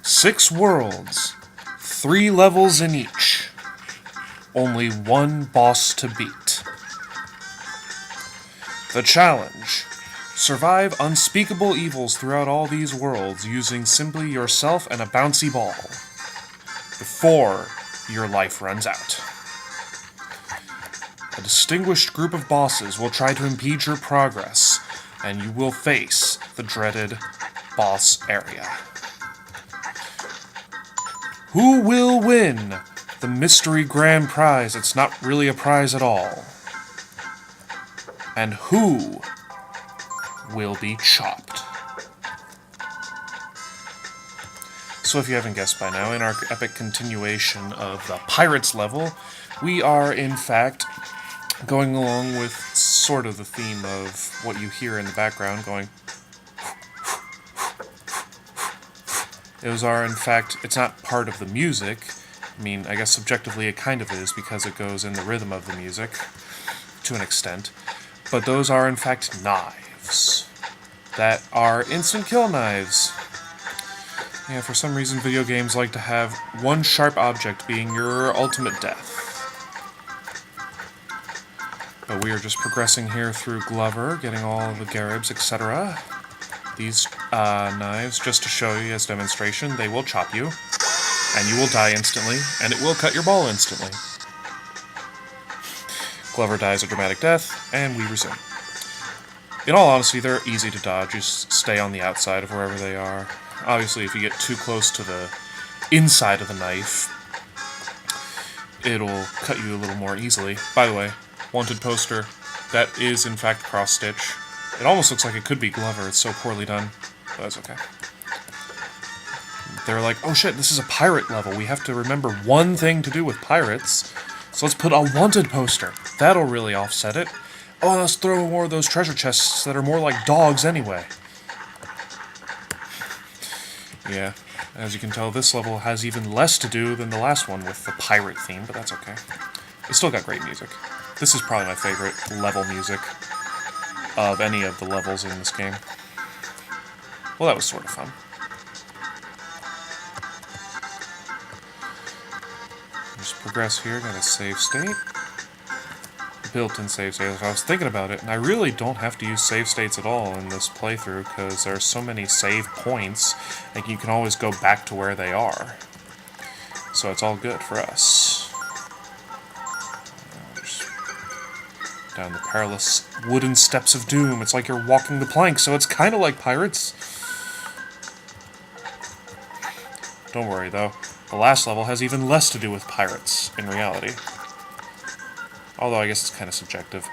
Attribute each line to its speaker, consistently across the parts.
Speaker 1: 6 worlds, 3 levels in each. Only one boss to beat. The challenge: survive unspeakable evils throughout all these worlds using simply yourself and a bouncy ball before your life runs out. A distinguished group of bosses will try to impede your progress, and you will face the dreaded boss area. Who will win the mystery grand prize? It's not really a prize at all. And who will be chopped? So if you haven't guessed by now, in our epic continuation of the Pirates level, we are in fact going along with sort of the theme of what you hear in the background going. Those are, in fact, it's not part of the music. I mean, I guess subjectively it kind of is because it goes in the rhythm of the music, to an extent. But those are, in fact, knives. That are instant kill knives. Yeah, for some reason video games like to have one sharp object being your ultimate death. But we are just progressing here through Glover, getting all of the Garibs, etc. These knives, just to show you as demonstration, they will chop you, and you will die instantly, and it will cut your ball instantly. Glover dies a dramatic death, and we resume. In all honesty, they're easy to dodge. Just stay on the outside of wherever they are. Obviously, if you get too close to the inside of the knife, it'll cut you a little more easily. By the way, wanted poster, that is in fact cross-stitch. It almost looks like it could be Glover, it's so poorly done, but that's okay. They're like, oh shit, this is a pirate level, we have to remember one thing to do with pirates, so let's put a wanted poster. That'll really offset it. Oh, let's throw more of those treasure chests that are more like dogs anyway. Yeah, as you can tell, this level has even less to do than the last one with the pirate theme, but that's okay. It's still got great music. This is probably my favorite level music of any of the levels in this game. Well, that was sort of fun. Just progress here, got a save state. Built-in save states. I was thinking about it, and I really don't have to use save states at all in this playthrough, because there are so many save points, and you can always go back to where they are. So it's all good for us. Down the perilous wooden steps of doom. It's like you're walking the plank, so it's kind of like Pirates. Don't worry, though. The last level has even less to do with pirates, in reality. Although I guess it's kind of subjective.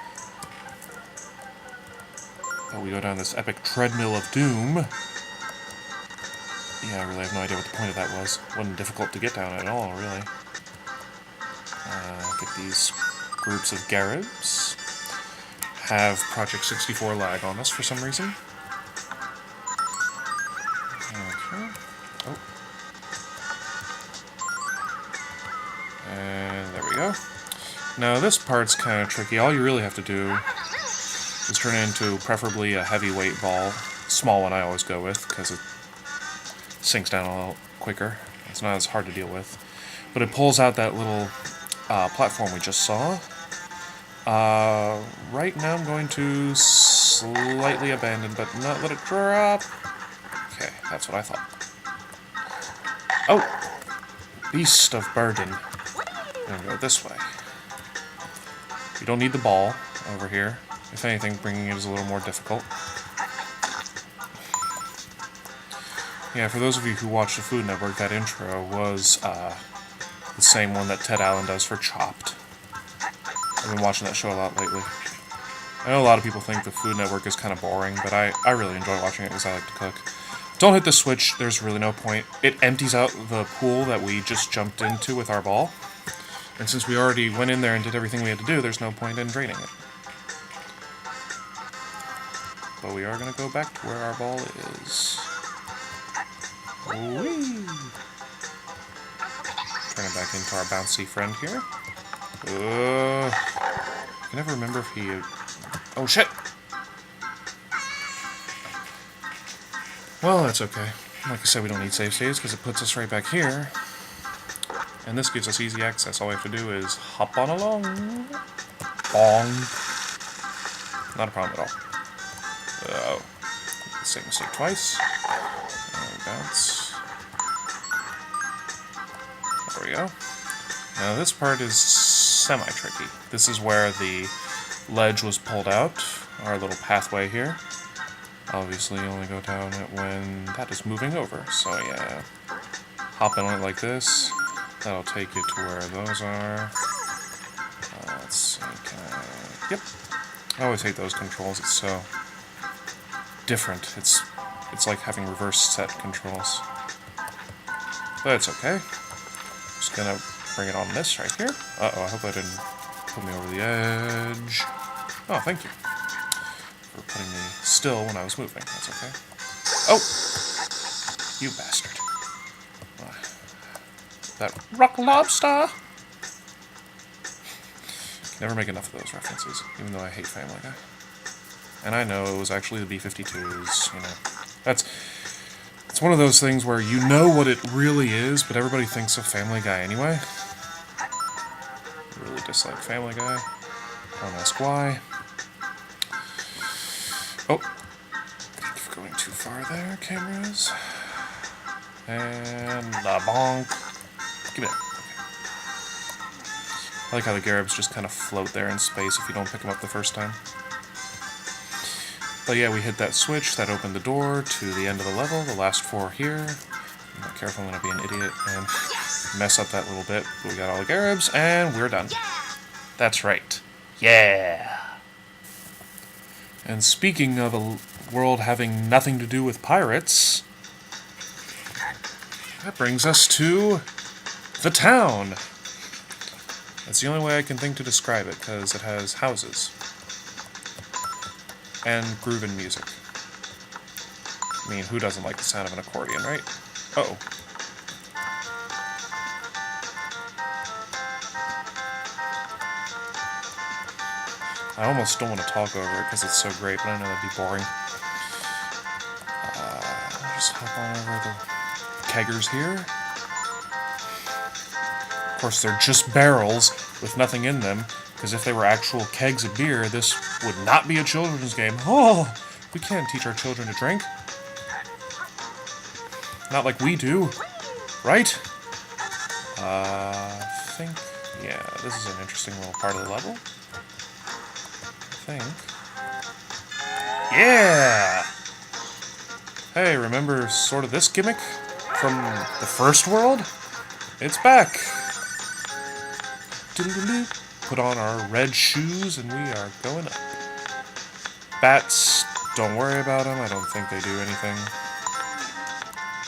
Speaker 1: But we go down this epic treadmill of doom. Yeah, I really have no idea what the point of that was. Wasn't difficult to get down at all, really. Get these groups of Garibs. Have Project 64 lag on us for some reason. Okay. Oh. And there we go. Now this part's kind of tricky. All you really have to do is turn it into preferably a heavyweight ball. Small one I always go with, because it sinks down a little quicker. It's not as hard to deal with. But it pulls out that little platform we just saw. Right now I'm going to slightly abandon, but not let it drop. Okay, that's what I thought. Oh! Beast of Burden. I'm gonna go this way. You don't need the ball over here. If anything, bringing it is a little more difficult. Yeah, for those of you who watch the Food Network, that intro was the same one that Ted Allen does for Chopped. I've been watching that show a lot lately. I know a lot of people think the Food Network is kind of boring, but I really enjoy watching it because I like to cook. Don't hit the switch, there's really no point. It empties out the pool that we just jumped into with our ball. And since we already went in there and did everything we had to do, there's no point in draining it. But we are going to go back to where our ball is. Whee! Turn it back into our bouncy friend here. I can never remember if he... Oh, shit! Well, that's okay. Like I said, we don't need save states because it puts us right back here. And this gives us easy access. All we have to do is hop on along. Bong. Not a problem at all. Oh. Same mistake twice. And bounce. There we go. Now this part is semi-tricky. This is where the ledge was pulled out. Our little pathway here. Obviously you only go down it when that is moving over. So yeah. Hop in on it like this. That'll take you to where those are. Let's see, yep. I always hate those controls, it's so different. It's like having reverse set controls. But it's okay. Just gonna bring it on this right here. Uh-oh, I hope I didn't put me over the edge. Oh, thank you. For putting me still when I was moving. That's okay. Oh! You bastard. That rock lobster! Never make enough of those references, even though I hate Family Guy. And I know it was actually the B-52s, you know. It's one of those things where you know what it really is, but everybody thinks of Family Guy anyway. I really dislike Family Guy. Don't ask why. Oh. Thank you for going too far there, cameras. And bonk. Give me that. Okay. I like how the Garibs just kind of float there in space if you don't pick them up the first time. But yeah, we hit that switch, that opened the door to the end of the level, the last 4 here. I'm not careful, I'm going to be an idiot and mess up that little bit. But we got all the Garibs, and we're done. That's right. Yeah! And speaking of a world having nothing to do with pirates, that brings us to the town. That's the only way I can think to describe it, because it has houses. And groovin' music. I mean, who doesn't like the sound of an accordion, right? Uh-oh. I almost don't want to talk over it because it's so great, but I know that'd be boring. Just hop on over the keggers here. Of course, they're just barrels with nothing in them, because if they were actual kegs of beer, this would not be a children's game. Oh, we can't teach our children to drink. Not like we do, right? I think, yeah, this is an interesting little part of the level. I think. Yeah! Hey, remember sort of this gimmick from the first world? It's back! Put on our red shoes and we are going up. Bats, don't worry about them. I don't think they do anything.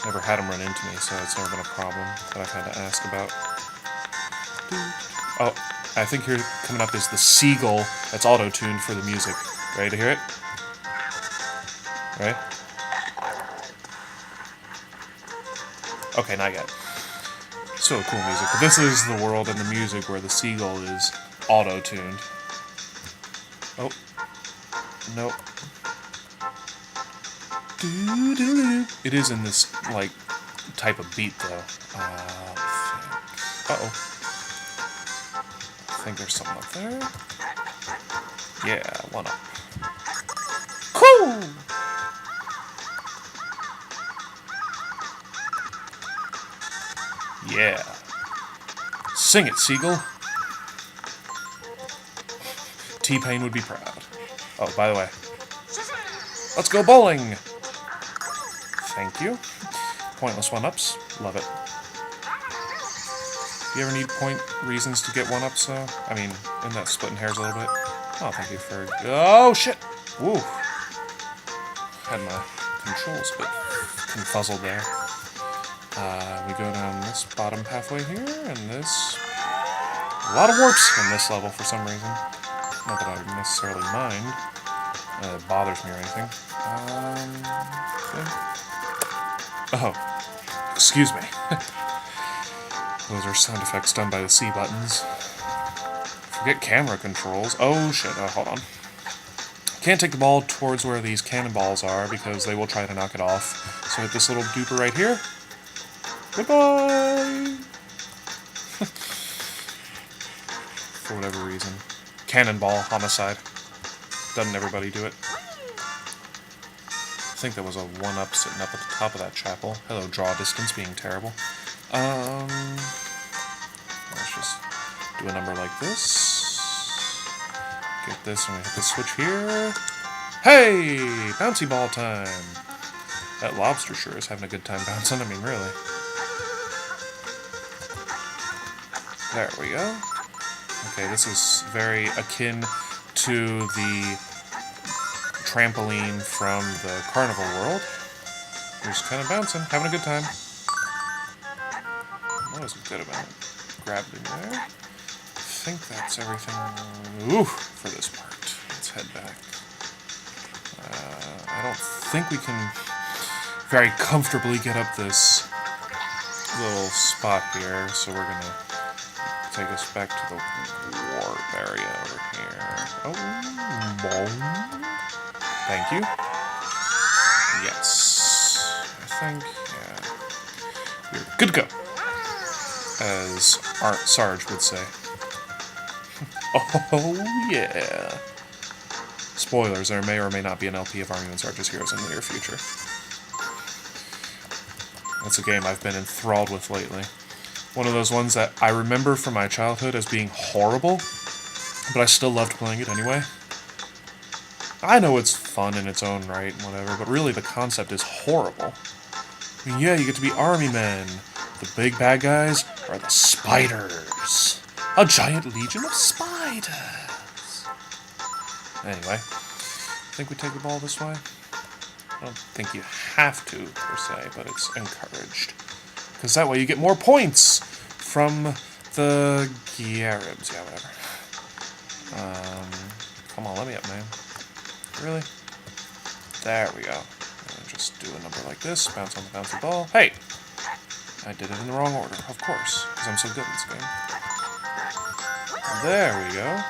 Speaker 1: Never had them run into me, so it's never been a problem that I've had to ask about. Oh, I think here coming up is the seagull that's auto-tuned for the music. Ready to hear it? Right? Okay, not yet. Still cool music, but this is the world and the music where the seagull is auto-tuned. Oh. Nope. It is in this, like, type of beat, though. Uh-oh. I think there's something up there. Yeah, one up. Cool! Yeah. Sing it, Seagull. T-Pain would be proud. Oh, by the way. Let's go bowling! Thank you. Pointless one-ups. Love it. Do you ever need point reasons to get one-ups, though? I mean, isn't that splitting hairs a little bit? Oh, thank you for... Oh, shit! Woo! Had my controls a bit confuzzled there. We go down this bottom pathway here, and this... A lot of warps in this level for some reason. Not that I would necessarily mind. It bothers me or anything. Oh. Excuse me. Those are sound effects done by the C buttons. Forget camera controls. Oh, shit. Oh, hold on. Can't take the ball towards where these cannonballs are because they will try to knock it off. So hit this little duper right here. Goodbye! For whatever reason. Cannonball, homicide. Doesn't everybody do it? I think there was a 1-up sitting up at the top of that chapel. Hello, draw distance being terrible. Let's just do a number like this. Get this and we hit the switch here. Hey! Bouncy ball time! That lobster sure is having a good time bouncing. I mean, really. There we go. Okay, this is very akin to the trampoline from the carnival world. We're just kind of bouncing, having a good time. What was good about it? Grabbed in there. I think that's everything. Ooh, for this part. Let's head back. I don't think we can very comfortably get up this little spot here, so we're gonna take us back to the warp area over here. Oh, boom. Thank you. Yes. I think, yeah. We're good to go. As Art Sarge would say. Oh, yeah. Spoilers, there may or may not be an LP of Army and Sarge's Heroes in the near future. That's a game I've been enthralled with lately. One of those ones that I remember from my childhood as being horrible, but I still loved playing it anyway. I know it's fun in its own right and whatever, but really the concept is horrible. I mean, yeah, you get to be army men. The big bad guys are the spiders. A giant legion of spiders. Anyway, I think we take the ball this way. I don't think you have to, per se, but it's encouraged. Because that way you get more points from the Garibs. Yeah, whatever. Come on, let me up, man. Really? There we go. Just do a number like this. Bounce on the bouncy ball. Hey! I did it in the wrong order, of course, because I'm so good at this game. There we go.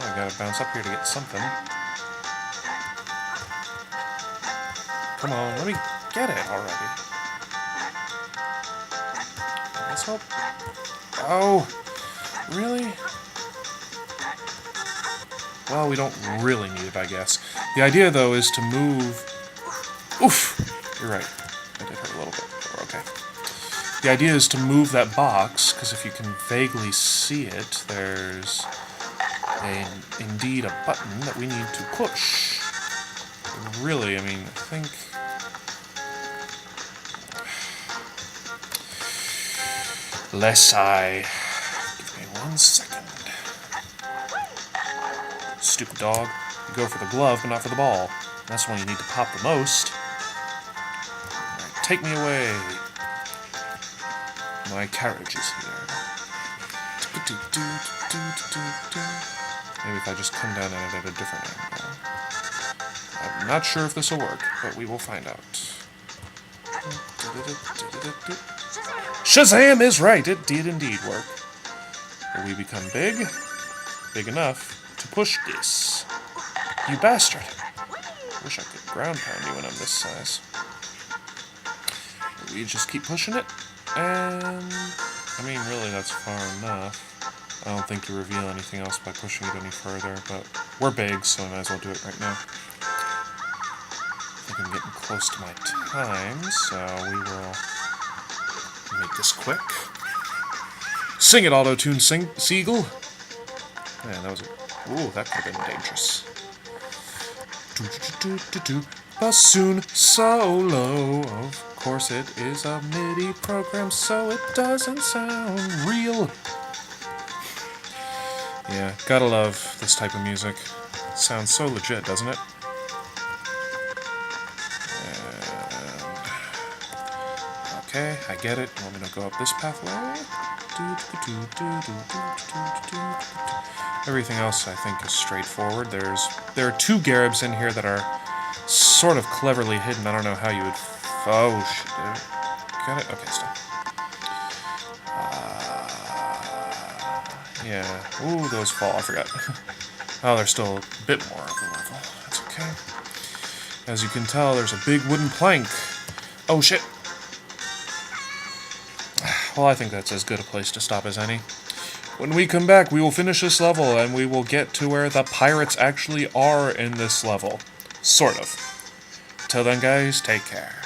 Speaker 1: I gotta bounce up here to get something. Come on, let me get it already. Let's hope. Oh, really? Well, we don't really need it, I guess. The idea, though, is to move... Oof! You're right. I did hurt a little bit. Okay. The idea is to move that box, because if you can vaguely see it, there's indeed a button that we need to push. And really, I mean, I think... Give me 1 second. Stupid dog. You go for the glove, but not for the ball. That's when you need to pop the most. Alright, take me away. My carriage is here. Maybe if I just come down at it at a different angle. I'm not sure if this will work, but we will find out. Shazam is right! It did indeed work. Will we become big? Big enough to push this. You bastard! Wish I could ground pound you when I'm this size. But we just keep pushing it, and... I mean, really, that's far enough. I don't think you reveal anything else by pushing it any further, but we're big, so I might as well do it right now. I think I'm getting close to my time, so we will make this quick. Sing it, auto-tune Seagull! Man, that was a... Ooh, that could have been dangerous. Bassoon solo. Of course, it is a MIDI program, so it doesn't sound real. Yeah, gotta love this type of music. It sounds so legit, doesn't it? And... Okay, I get it. You want me to go up this pathway? Everything else, I think, is straightforward. There are 2 Garibs in here that are sort of cleverly hidden. I don't know how you would... Oh, shit. Got it? Okay, stop. Yeah. Ooh, those fall. I forgot. Oh, there's still a bit more of the level. That's okay. As you can tell, there's a big wooden plank. Oh, shit. Well, I think that's as good a place to stop as any. When we come back, we will finish this level, and we will get to where the pirates actually are in this level. Sort of. Till then, guys, take care.